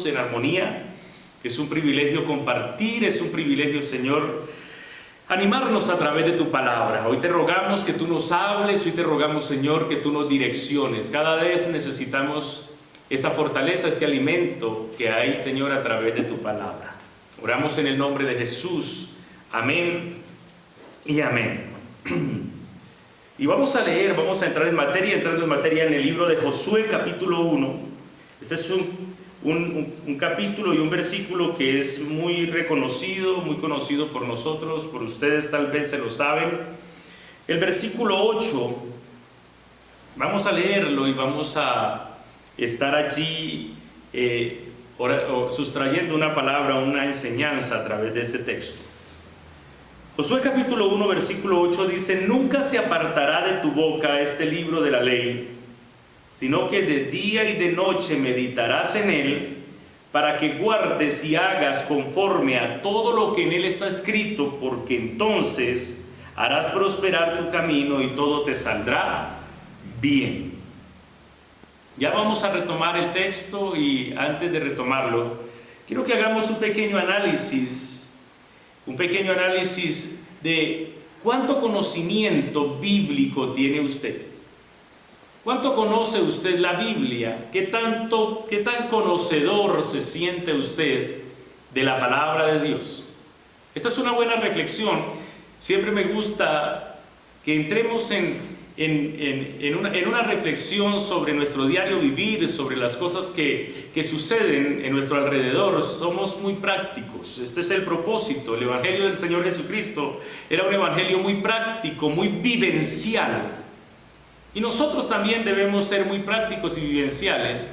juntos en armonía. Es un privilegio compartir, es un privilegio, Señor, animarnos a través de tu palabra. Hoy te rogamos que tú nos hables, hoy te rogamos, Señor, que tú nos direcciones. Cada vez necesitamos esa fortaleza, ese alimento que hay, Señor, a través de tu palabra. Oramos en el nombre de Jesús. Amén y amén. Y vamos a leer, vamos a entrar en materia, entrando en materia en el libro de Josué, capítulo 1. Este es un capítulo y un versículo que es muy reconocido, muy conocido por nosotros, por ustedes tal vez se lo saben. El versículo 8, vamos a leerlo y vamos a estar allí sustrayendo una palabra, una enseñanza a través de este texto. Josué capítulo 1 versículo 8 dice: nunca se apartará de tu boca este libro de la ley, sino que de día y de noche meditarás en él, para que guardes y hagas conforme a todo lo que en él está escrito, porque entonces harás prosperar tu camino y todo te saldrá bien. Ya vamos a retomar el texto, y antes de retomarlo, quiero que hagamos un pequeño análisis de cuánto conocimiento bíblico tiene usted. ¿Cuánto conoce usted la Biblia? ¿Qué tan conocedor se siente usted de la palabra de Dios? Esta es una buena reflexión. Siempre me gusta que entremos en una reflexión sobre nuestro diario vivir, sobre las cosas que suceden en nuestro alrededor. Somos muy prácticos. Este es el propósito. El Evangelio del Señor Jesucristo era un evangelio muy práctico, muy vivencial. Y nosotros también debemos ser muy prácticos y vivenciales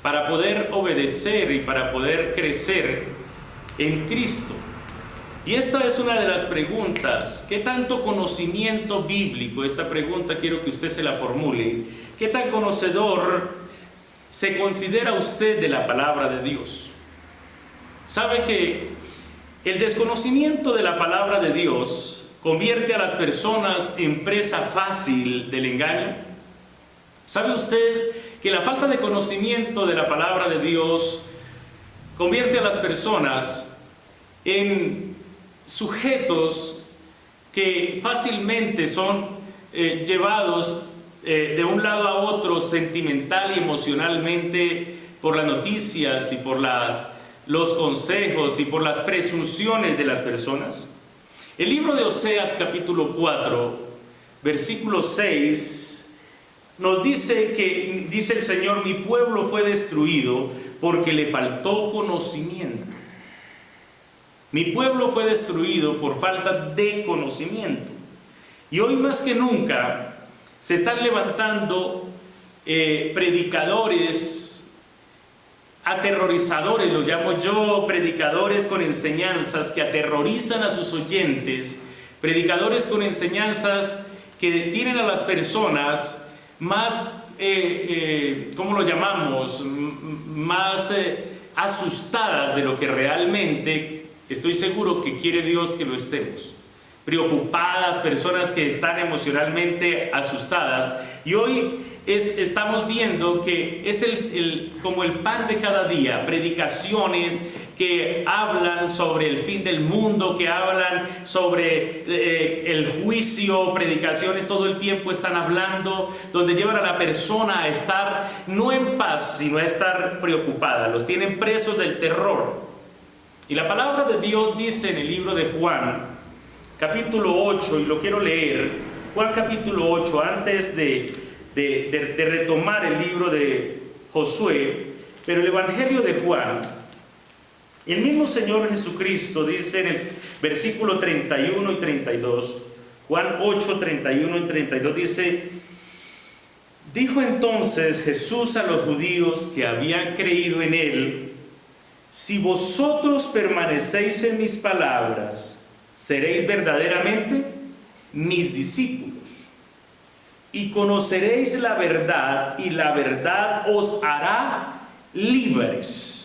para poder obedecer y para poder crecer en Cristo. Y esta es una de las preguntas: ¿qué tanto conocimiento bíblico? Esta pregunta quiero que usted se la formule. ¿Qué tan conocedor se considera usted de la palabra de Dios? ¿Sabe que el desconocimiento de la palabra de Dios convierte a las personas en presa fácil del engaño? ¿Sabe usted que la falta de conocimiento de la palabra de Dios convierte a las personas en sujetos que fácilmente son llevados de un lado a otro sentimental y emocionalmente por las noticias y por los consejos y por las presunciones de las personas? El libro de Oseas capítulo 4 versículo 6 nos dice que, dice el Señor: mi pueblo fue destruido porque le faltó conocimiento. Mi pueblo fue destruido por falta de conocimiento. Y hoy más que nunca se están levantando predicadores aterrorizadores, lo llamo yo, predicadores con enseñanzas que aterrorizan a sus oyentes, predicadores con enseñanzas que tienen a las personas más, ¿cómo lo llamamos?, más asustadas de lo que realmente estoy seguro que quiere Dios que lo estemos. Preocupadas, personas que están emocionalmente asustadas. Y hoy estamos viendo que es como el pan de cada día, predicaciones que hablan sobre el fin del mundo, que hablan sobre el juicio, predicaciones todo el tiempo están hablando, donde llevan a la persona a estar no en paz, sino a estar preocupada. Los tienen presos del terror. Y la palabra de Dios dice en el libro de Juan, capítulo 8, y lo quiero leer, Juan capítulo 8, antes de retomar el libro de Josué, pero el Evangelio de Juan, el mismo Señor Jesucristo dice en el versículo 31 y 32, Juan 8, 31 y 32 dice: dijo entonces Jesús a los judíos que habían creído en él: si vosotros permanecéis en mis palabras, seréis verdaderamente mis discípulos, y conoceréis la verdad, y la verdad os hará libres.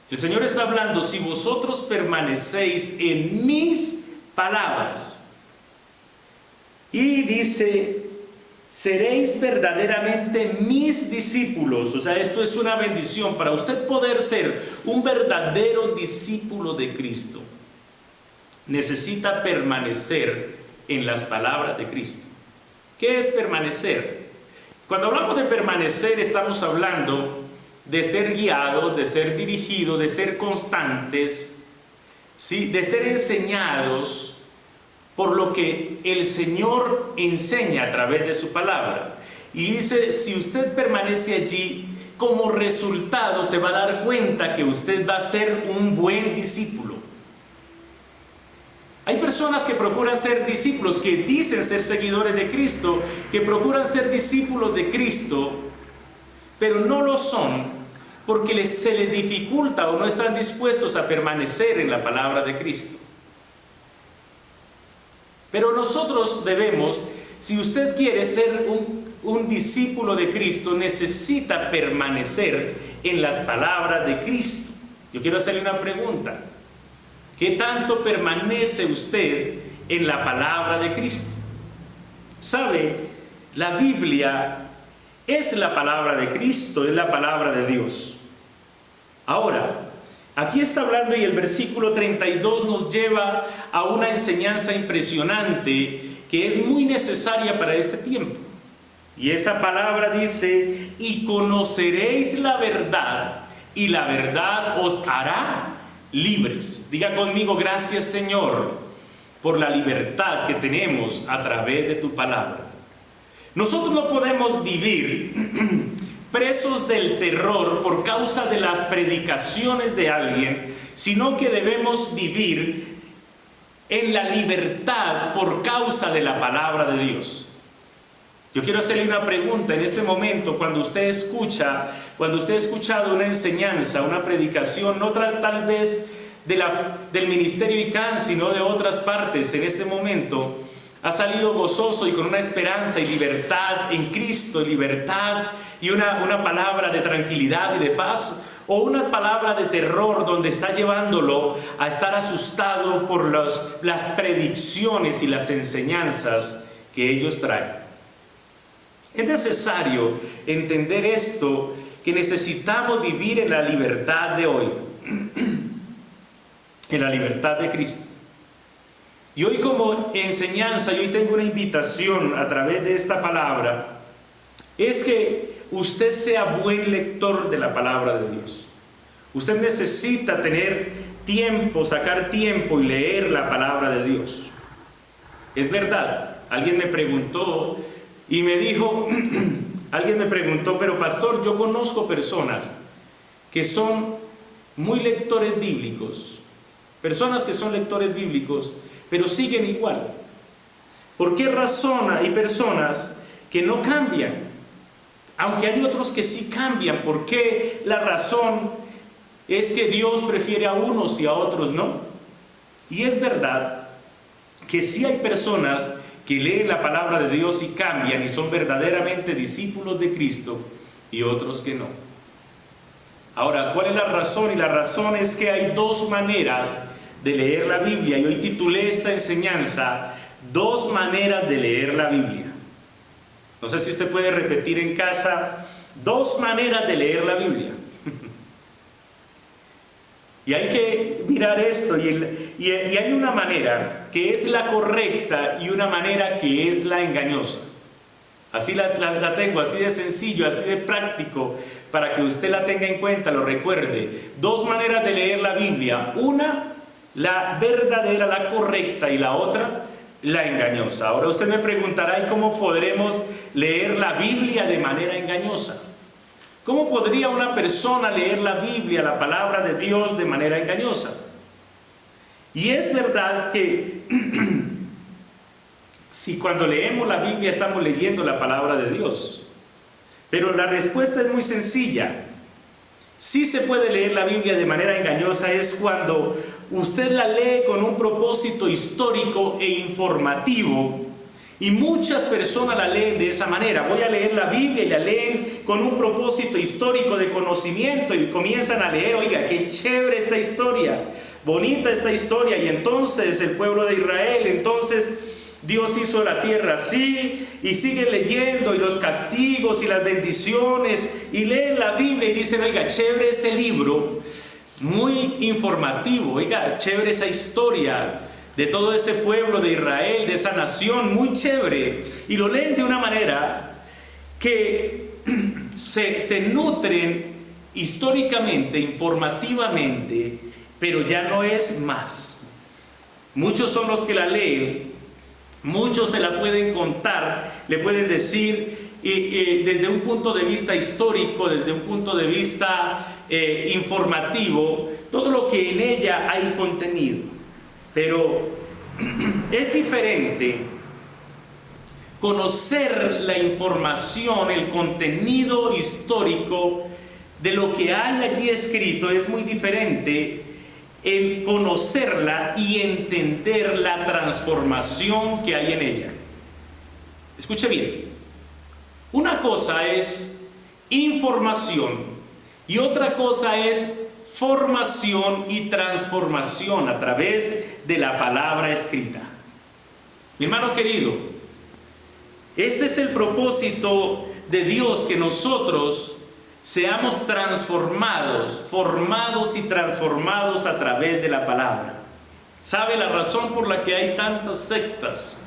El Señor está hablando: si vosotros permanecéis en mis palabras. Y dice: seréis verdaderamente mis discípulos. O sea, esto es una bendición para usted poder ser un verdadero discípulo de Cristo. Necesita permanecer en las palabras de Cristo. ¿Qué es permanecer? Cuando hablamos de permanecer, estamos hablando de ser guiados, de ser dirigidos, de ser constantes, ¿sí? De ser enseñados por lo que el Señor enseña a través de su palabra. Y dice, si usted permanece allí, como resultado se va a dar cuenta que usted va a ser un buen discípulo. Hay personas que procuran ser discípulos, que dicen ser seguidores de Cristo, que procuran ser discípulos de Cristo, pero no lo son porque se les dificulta o no están dispuestos a permanecer en la palabra de Cristo. Pero nosotros debemos, si usted quiere ser un discípulo de Cristo, necesita permanecer en las palabras de Cristo. Yo quiero hacerle una pregunta. ¿Qué tanto permanece usted en la palabra de Cristo? ¿Sabe? La Biblia es la palabra de Cristo, es la palabra de Dios. Ahora, aquí está hablando y el versículo 32 nos lleva a una enseñanza impresionante que es muy necesaria para este tiempo. Y esa palabra dice, y conoceréis la verdad, y la verdad os hará libres. Diga conmigo, gracias Señor, por la libertad que tenemos a través de tu palabra. Nosotros no podemos vivir presos del terror por causa de las predicaciones de alguien, sino que debemos vivir en la libertad por causa de la palabra de Dios. Yo quiero hacerle una pregunta en este momento. Cuando usted ha escuchado una enseñanza, una predicación, no tal vez del ministerio ICANN, sino de otras partes, en este momento ha salido gozoso y con una esperanza y libertad en Cristo, libertad y una palabra de tranquilidad y de paz, o una palabra de terror donde está llevándolo a estar asustado por las predicciones y las enseñanzas que ellos traen. Es necesario entender esto, que necesitamos vivir en la libertad de hoy, en la libertad de Cristo. Y hoy como enseñanza, y hoy tengo una invitación a través de esta palabra, es que usted sea buen lector de la palabra de Dios. Usted necesita tener tiempo, sacar tiempo y leer la palabra de Dios. Es verdad, alguien me preguntó y me dijo, pero pastor, yo conozco personas que son muy lectores bíblicos, pero siguen igual. ¿Por qué razón hay personas que no cambian? Aunque hay otros que sí cambian. ¿Por qué? La razón es que Dios prefiere a unos y a otros no. Y es verdad que sí hay personas que leen la palabra de Dios y cambian y son verdaderamente discípulos de Cristo, y otros que no. Ahora, ¿cuál es la razón? Y la razón es que hay dos maneras de leer la Biblia, y hoy titulé esta enseñanza, dos maneras de leer la Biblia. No sé si usted puede repetir en casa, dos maneras de leer la Biblia. Y hay que mirar esto, y hay una manera que es la correcta y una manera que es la engañosa. Así la tengo, así de sencillo, así de práctico, para que usted la tenga en cuenta, lo recuerde. Dos maneras de leer la Biblia, una, la verdadera, la correcta, y la otra, la engañosa. Ahora usted me preguntará, ¿y cómo podremos leer la Biblia de manera engañosa? ¿Cómo podría una persona leer la Biblia, la palabra de Dios, de manera engañosa? Y es verdad que si cuando leemos la Biblia estamos leyendo la palabra de Dios, pero la respuesta es muy sencilla. Sí se puede leer la Biblia de manera engañosa, es cuando usted la lee con un propósito histórico e informativo. Y muchas personas la leen de esa manera. Voy a leer la Biblia y la leen con un propósito histórico de conocimiento y comienzan a leer, oiga, qué chévere esta historia, bonita esta historia, y entonces el pueblo de Israel, entonces Dios hizo la tierra así, y sigue leyendo, y los castigos y las bendiciones, y leen la Biblia y dicen, oiga, chévere ese libro, muy informativo, oiga, chévere esa historia de todo ese pueblo de Israel, de esa nación, muy chévere, y lo leen de una manera que se nutren históricamente, informativamente, pero ya no es más. Muchos son los que la leen, muchos se la pueden contar, le pueden decir desde un punto de vista histórico, desde un punto de vista informativo, todo lo que en ella hay contenido. Pero es diferente conocer la información, el contenido histórico de lo que hay allí escrito. Es muy diferente el conocerla y entender la transformación que hay en ella. Escuche bien, una cosa es información y otra cosa es formación y transformación a través de la palabra escrita. Mi hermano querido, este es el propósito de Dios, que nosotros seamos transformados, formados y transformados a través de la palabra. ¿Sabe la razón por la que hay tantas sectas?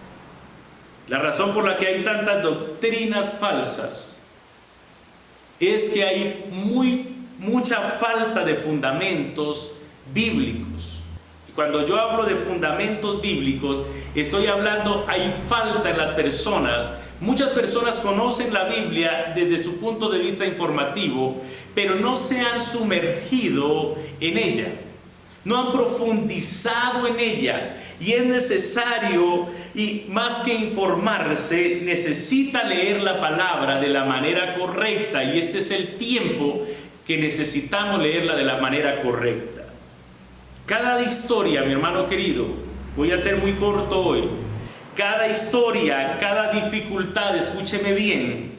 La razón por la que hay tantas doctrinas falsas es que hay mucha falta de fundamentos bíblicos. Y cuando yo hablo de fundamentos bíblicos, estoy hablando, hay falta en las personas. Muchas personas conocen la Biblia desde su punto de vista informativo, pero no se han sumergido en ella, no han profundizado en ella, y es necesario, y más que informarse, necesita leer la palabra de la manera correcta, y este es el tiempo que necesitamos leerla de la manera correcta. Cada historia, mi hermano querido, voy a ser muy corto hoy, cada historia, cada dificultad, escúcheme bien,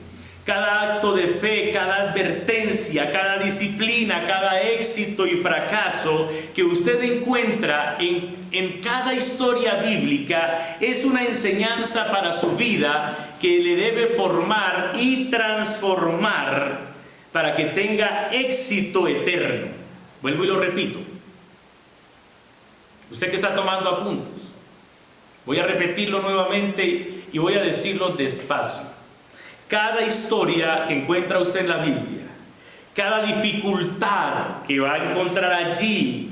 cada acto de fe, cada advertencia, cada disciplina, cada éxito y fracaso que usted encuentra en cada historia bíblica es una enseñanza para su vida que le debe formar y transformar para que tenga éxito eterno. Vuelvo y lo repito. Usted que está tomando apuntes, voy a repetirlo nuevamente y voy a decirlo despacio. Cada historia que encuentra usted en la Biblia, cada dificultad que va a encontrar allí,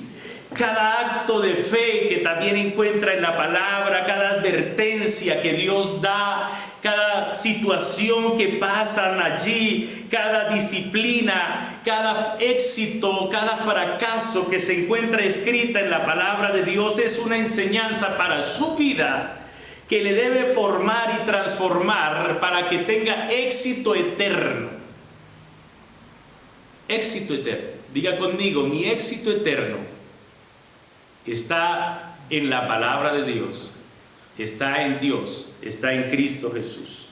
cada acto de fe que también encuentra en la palabra, cada advertencia que Dios da, cada situación que pasan allí, cada disciplina, cada éxito, cada fracaso que se encuentra escrita en la palabra de Dios es una enseñanza para su vida que le debe formar y transformar para que tenga éxito eterno. Éxito eterno. Diga conmigo, mi éxito eterno está en la palabra de Dios, está en Dios, está en Cristo Jesús.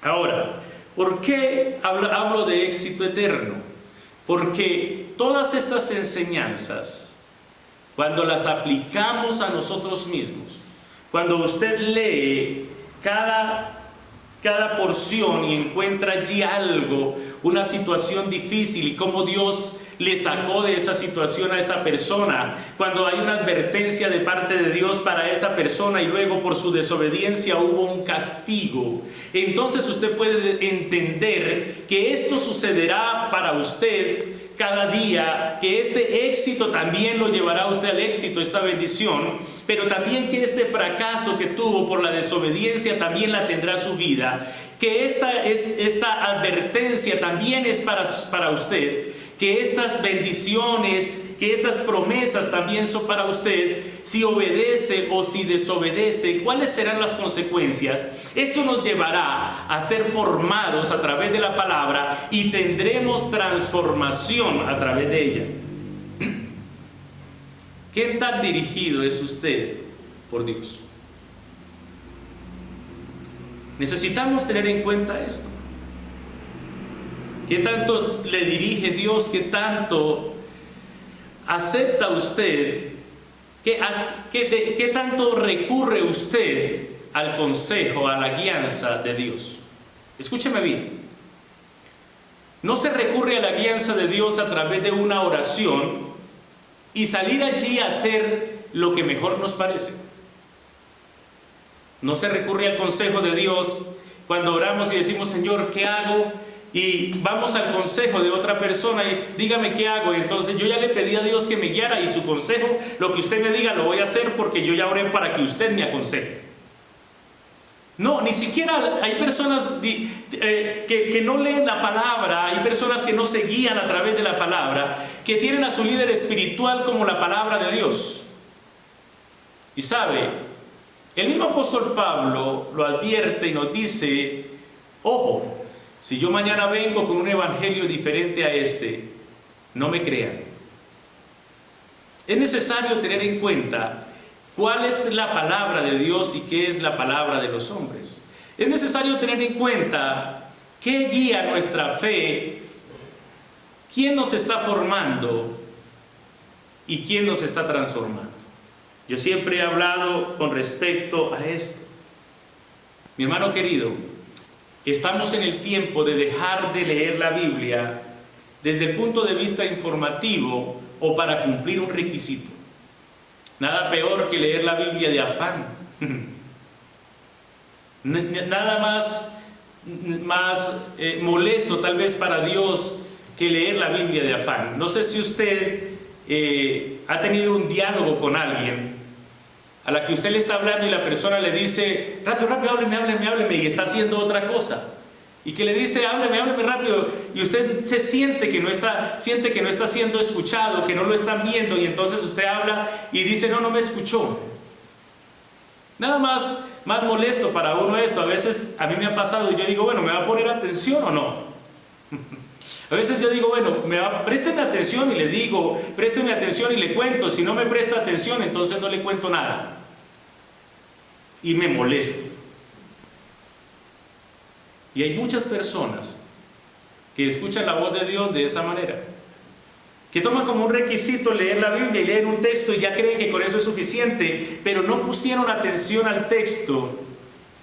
Ahora, ¿por qué hablo de éxito eterno? Porque todas estas enseñanzas, cuando las aplicamos a nosotros mismos, cuando usted lee cada porción y encuentra allí algo, una situación difícil y cómo Dios le sacó de esa situación a esa persona, cuando hay una advertencia de parte de Dios para esa persona y luego por su desobediencia hubo un castigo, entonces usted puede entender que esto sucederá para usted cada día, que este éxito también lo llevará a usted al éxito, esta bendición, pero también que este fracaso que tuvo por la desobediencia también la tendrá su vida, que esta advertencia también es para usted, que estas bendiciones, que estas promesas también son para usted, si obedece o si desobedece, ¿cuáles serán las consecuencias? Esto nos llevará a ser formados a través de la palabra y tendremos transformación a través de ella. ¿Qué tan dirigido es usted por Dios? Necesitamos tener en cuenta esto. ¿Qué tanto le dirige Dios? ¿Qué tanto acepta usted? ¿Qué tanto recurre usted al consejo, a la guianza de Dios. Escúcheme bien. No se recurre a la guianza de Dios a través de una oración y salir allí a hacer lo que mejor nos parece. No se recurre al consejo de Dios cuando oramos y decimos, Señor, ¿qué hago? Y vamos al consejo de otra persona y dígame qué hago. Y entonces yo ya le pedí a Dios que me guiara y su consejo, lo que usted me diga lo voy a hacer porque yo ya oré para que usted me aconseje. No, ni siquiera hay personas que no leen la palabra, hay personas que no se guían a través de la palabra, que tienen a su líder espiritual como la palabra de Dios. Y sabe, el mismo apóstol Pablo lo advierte y nos dice, ojo, si yo mañana vengo con un evangelio diferente a este, no me crean. Es necesario tener en cuenta cuál es la palabra de Dios y qué es la palabra de los hombres. Es necesario tener en cuenta qué guía nuestra fe, quién nos está formando y quién nos está transformando. Yo siempre he hablado con respecto a esto. Mi hermano querido, estamos en el tiempo de dejar de leer la Biblia desde el punto de vista informativo o para cumplir un requisito. Nada peor que leer la Biblia de afán. Nada más molesto tal vez para Dios que leer la Biblia de afán. No sé si usted ha tenido un diálogo con alguien a la que usted le está hablando y la persona le dice, rápido, rápido, hábleme, y está haciendo otra cosa. Y que le dice, hábleme rápido, y usted siente que no está siendo escuchado, que no lo están viendo, y entonces usted habla y dice, no me escuchó. Nada más molesto para uno esto. A veces a mí me ha pasado y yo digo, bueno, ¿me va a poner atención o no? A veces yo digo, bueno, présteme atención y le digo, présteme atención y le cuento. Si no me presta atención, entonces no le cuento nada. Y me molesto. Y hay muchas personas que escuchan la voz de Dios de esa manera, que toman como un requisito leer la Biblia y leer un texto y ya creen que con eso es suficiente, pero no pusieron atención al texto,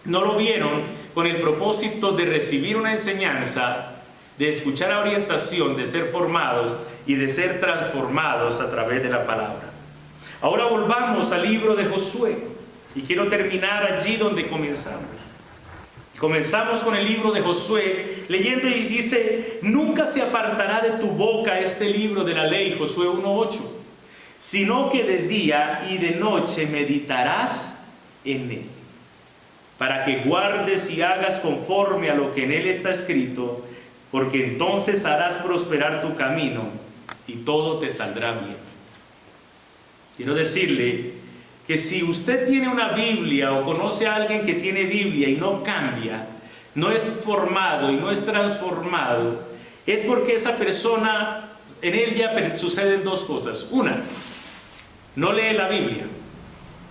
no lo vieron con el propósito de recibir una enseñanza, de escuchar la orientación, de ser formados y de ser transformados a través de la palabra. Ahora volvamos al libro de Josué y quiero terminar allí donde comenzamos. Comenzamos con el libro de Josué leyendo y dice, nunca se apartará de tu boca este libro de la ley, Josué 1:8, sino que de día y de noche meditarás en él, para que guardes y hagas conforme a lo que en él está escrito, porque entonces harás prosperar tu camino y todo te saldrá bien. Quiero decirle que si usted tiene una Biblia o conoce a alguien que tiene Biblia y no cambia, no es formado y no es transformado, es porque esa persona, en él ya suceden dos cosas. Una, no lee la Biblia.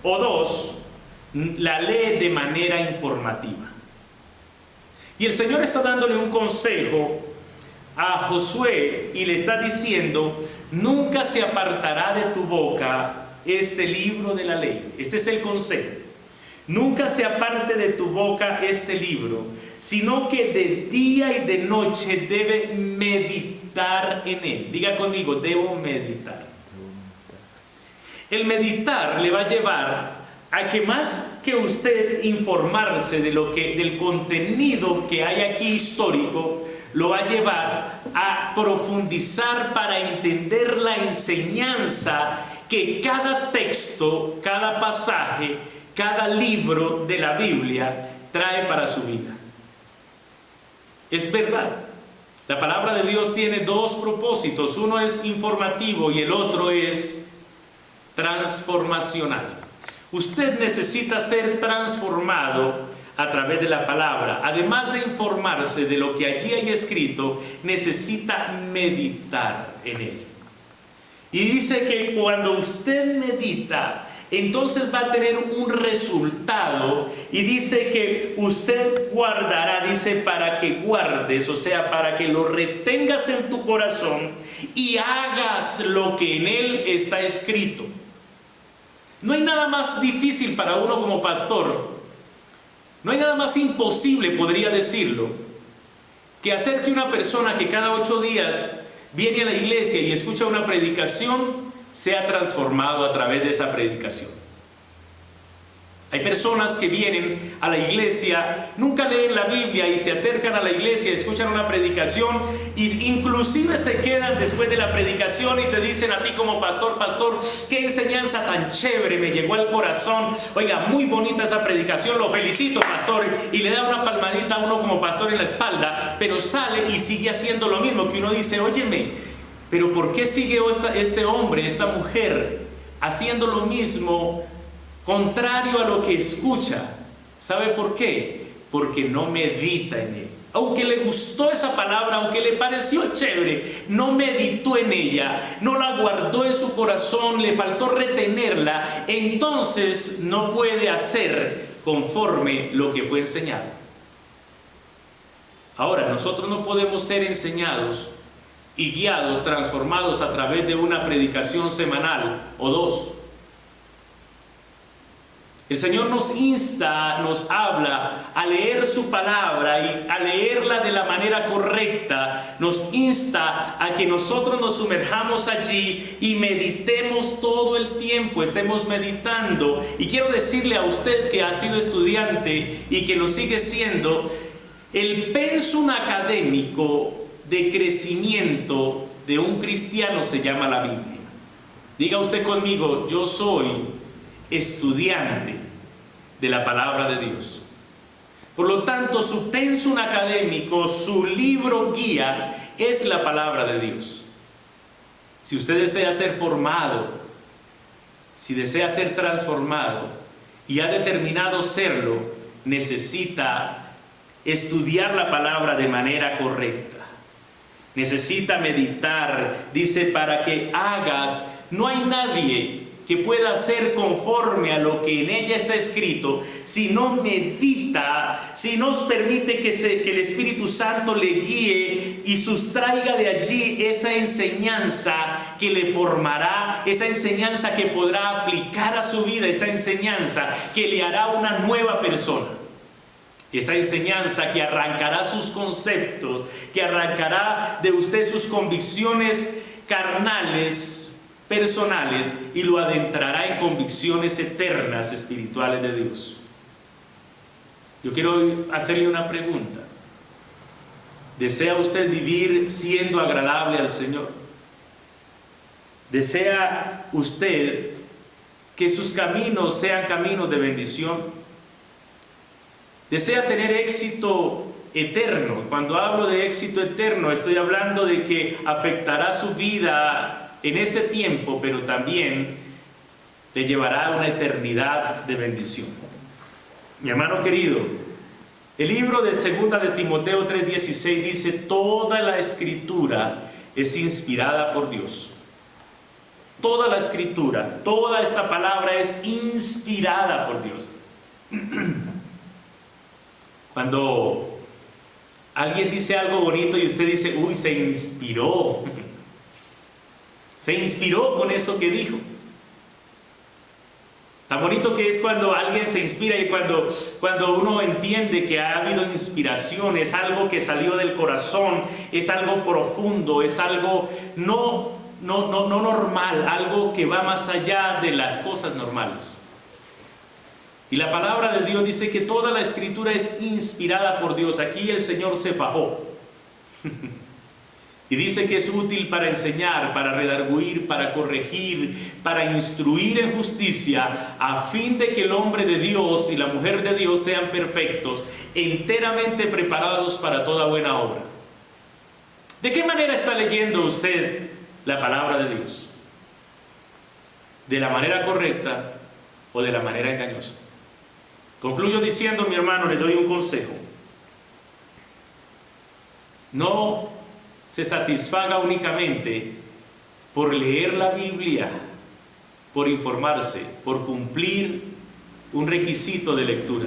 O dos, la lee de manera informativa. Y el Señor está dándole un consejo a Josué y le está diciendo, nunca se apartará de tu boca este libro de la ley. Este es el consejo. Nunca se aparte de tu boca este libro, sino que de día y de noche debe meditar en él. Diga conmigo, debo meditar. El meditar le va a llevar a que más que usted informarse del contenido que hay aquí histórico, lo va a llevar a profundizar para entender la enseñanza que cada texto, cada pasaje, cada libro de la Biblia trae para su vida. Es verdad, la palabra de Dios tiene dos propósitos, uno es informativo y el otro es transformacional. Usted necesita ser transformado a través de la palabra. Además de informarse de lo que allí hay escrito, necesita meditar en él. Y dice que cuando usted medita, entonces va a tener un resultado. Y dice que usted guardará, dice para que guardes, o sea, para que lo retengas en tu corazón y hagas lo que en él está escrito. No hay nada más difícil para uno como pastor No hay nada más imposible, podría decirlo, que hacer que una persona que cada 8 días viene a la iglesia y escucha una predicación sea transformado a través de esa predicación. Hay personas que vienen a la iglesia, nunca leen la Biblia y se acercan a la iglesia, escuchan una predicación e inclusive se quedan después de la predicación y te dicen a ti como pastor: pastor, qué enseñanza tan chévere, me llegó al corazón, oiga, muy bonita esa predicación, lo felicito, pastor, y le da una palmadita a uno como pastor en la espalda, pero sale y sigue haciendo lo mismo, que uno dice: óyeme, pero ¿por qué sigue este hombre, esta mujer, haciendo lo mismo, contrario a lo que escucha? ¿Sabe por qué? Porque no medita en él. Aunque le gustó esa palabra, aunque le pareció chévere, no meditó en ella, no la guardó en su corazón, le faltó retenerla, entonces no puede hacer conforme lo que fue enseñado. Ahora, nosotros no podemos ser enseñados y guiados, transformados a través de una predicación semanal o 2. El Señor nos insta, nos habla a leer su palabra y a leerla de la manera correcta. Nos insta a que nosotros nos sumerjamos allí y meditemos todo el tiempo, estemos meditando. Y quiero decirle a usted que ha sido estudiante y que lo sigue siendo, el pensum académico de crecimiento de un cristiano se llama la Biblia. Diga usted conmigo: yo soy estudiante de la palabra de Dios. Por lo tanto, su pensum académico, su libro guía, es la palabra de Dios. Si usted desea ser formado, si desea ser transformado y ha determinado serlo, necesita estudiar la palabra de manera correcta. Necesita meditar. Dice: para que hagas, no hay nadie que pueda hacer conforme a lo que en ella está escrito, si no medita, si nos permite que el Espíritu Santo le guíe y sustraiga de allí esa enseñanza que le formará, esa enseñanza que podrá aplicar a su vida, esa enseñanza que le hará una nueva persona. Esa enseñanza que arrancará sus conceptos, que arrancará de usted sus convicciones carnales, personales, y lo adentrará en convicciones eternas, espirituales de Dios. Yo quiero hacerle una pregunta. ¿Desea usted vivir siendo agradable al Señor? ¿Desea usted que sus caminos sean caminos de bendición? ¿Desea tener éxito eterno? Cuando hablo de éxito eterno, estoy hablando de que afectará su vida en este tiempo, pero también le llevará a una eternidad de bendición. Mi hermano querido, el libro de 2 de Timoteo 3:16 dice: toda la escritura es inspirada por Dios. Toda la escritura, toda esta palabra es inspirada por Dios. Cuando alguien dice algo bonito y usted dice: uy, se inspiró. Se inspiró con eso que dijo. Tan bonito que es cuando alguien se inspira y cuando uno entiende que ha habido inspiración, es algo que salió del corazón, es algo profundo, es algo no normal, algo que va más allá de las cosas normales. Y la palabra de Dios dice que toda la escritura es inspirada por Dios. Aquí el Señor se fajó. Y dice que es útil para enseñar, para redarguir, para corregir, para instruir en justicia, a fin de que el hombre de Dios y la mujer de Dios sean perfectos, enteramente preparados para toda buena obra. ¿De qué manera está leyendo usted la palabra de Dios? ¿De la manera correcta o de la manera engañosa? Concluyo diciendo, mi hermano, le doy un consejo. No se satisfaga únicamente por leer la Biblia, por informarse, por cumplir un requisito de lectura.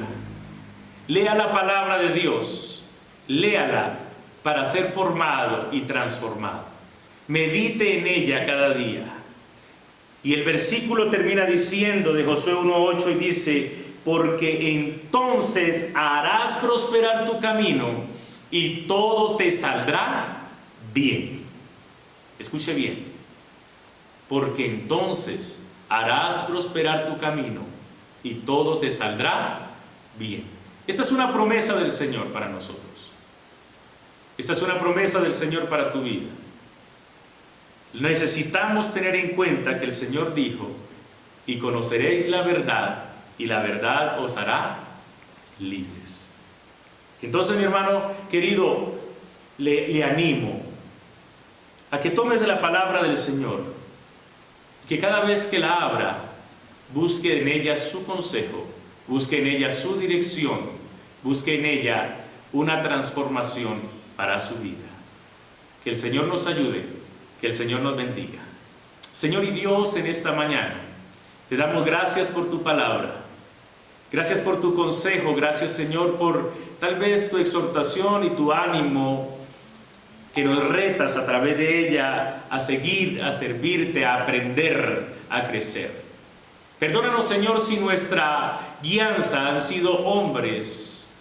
Lea la palabra de Dios, léala para ser formado y transformado. Medite en ella cada día. Y el versículo termina diciendo de Josué 1:8 y dice: porque entonces harás prosperar tu camino y todo te saldrá bien. Escuche bien, porque entonces harás prosperar tu camino y todo te saldrá bien. Esta es una promesa del Señor para nosotros. Esta es una promesa del Señor para tu vida. Necesitamos tener en cuenta que el Señor dijo: y conoceréis la verdad, y la verdad os hará libres. Entonces, mi hermano querido, le animo a que tomes de la palabra del Señor, que cada vez que la abra, busque en ella su consejo, busque en ella su dirección, busque en ella una transformación para su vida. Que el Señor nos ayude, que el Señor nos bendiga. Señor y Dios, en esta mañana te damos gracias por tu palabra, gracias por tu consejo, gracias, Señor, por tal vez tu exhortación y tu ánimo, que nos retas a través de ella a seguir, a servirte, a aprender, a crecer. Perdónanos, Señor, si nuestra guianza han sido hombres,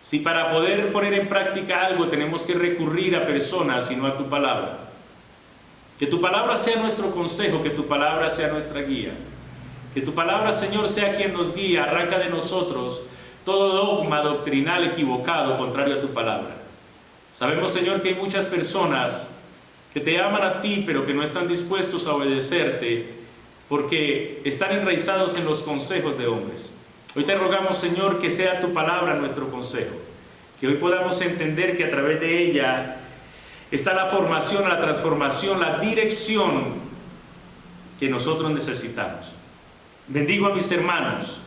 si para poder poner en práctica algo tenemos que recurrir a personas y no a tu palabra. Que tu palabra sea nuestro consejo, que tu palabra sea nuestra guía. Que tu palabra, Señor, sea quien nos guía, arranca de nosotros todo dogma doctrinal equivocado, contrario a tu palabra. Sabemos, Señor, que hay muchas personas que te aman a ti, pero que no están dispuestos a obedecerte, porque están enraizados en los consejos de hombres. Hoy te rogamos, Señor, que sea tu palabra nuestro consejo, que hoy podamos entender que a través de ella está la formación, la transformación, la dirección que nosotros necesitamos. Bendigo a mis hermanos.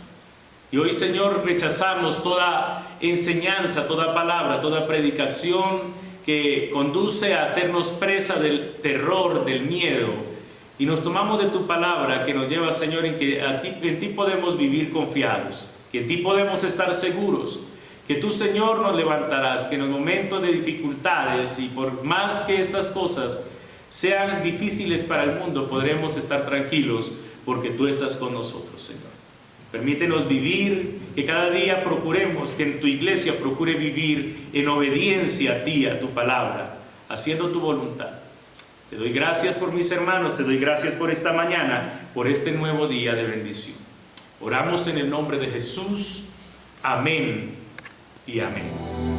Y hoy, Señor, rechazamos toda enseñanza, toda palabra, toda predicación que conduce a hacernos presa del terror, del miedo. Y nos tomamos de tu palabra que nos lleva, Señor, en que en ti podemos vivir confiados, que en ti podemos estar seguros, que tú, Señor, nos levantarás, que en los momentos de dificultades y por más que estas cosas sean difíciles para el mundo, podremos estar tranquilos porque tú estás con nosotros, Señor. Permítenos vivir, que cada día procuremos, que en tu iglesia procure vivir en obediencia a ti, a tu palabra, haciendo tu voluntad. Te doy gracias por mis hermanos, te doy gracias por esta mañana, por este nuevo día de bendición. Oramos en el nombre de Jesús. Amén y amén.